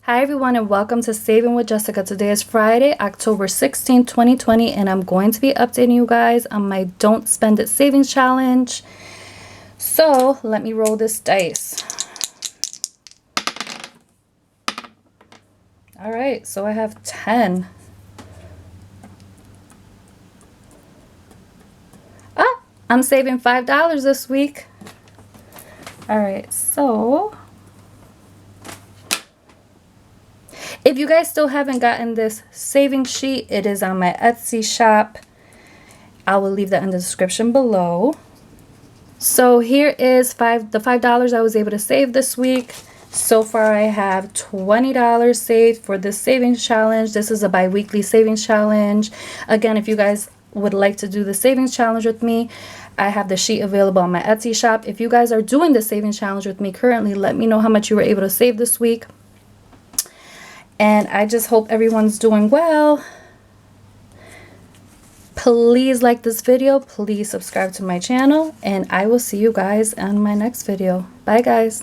Hi everyone and welcome to Saving with Jessica. Today is Friday, October 16, 2020, and I'm going to be updating you guys on my Don't Spend It Savings Challenge. So let me roll this dice. Alright, so I have 10. Ah, I'm saving $5 this week. Alright, so if you guys still haven't gotten this saving sheet, it is on my Etsy shop. I will leave that in the description below. So here is the $5 I was able to save this week. So far I have $20 saved for this savings challenge. This is a bi-weekly savings challenge. Again, if you guys would like to do the savings challenge with me, I have the sheet available on my Etsy shop. If you guys are doing the savings challenge with me currently, let me know how much you were able to save this week. And I just hope everyone's doing well. Please like this video. Please subscribe to my channel. And I will see you guys on my next video. Bye, guys.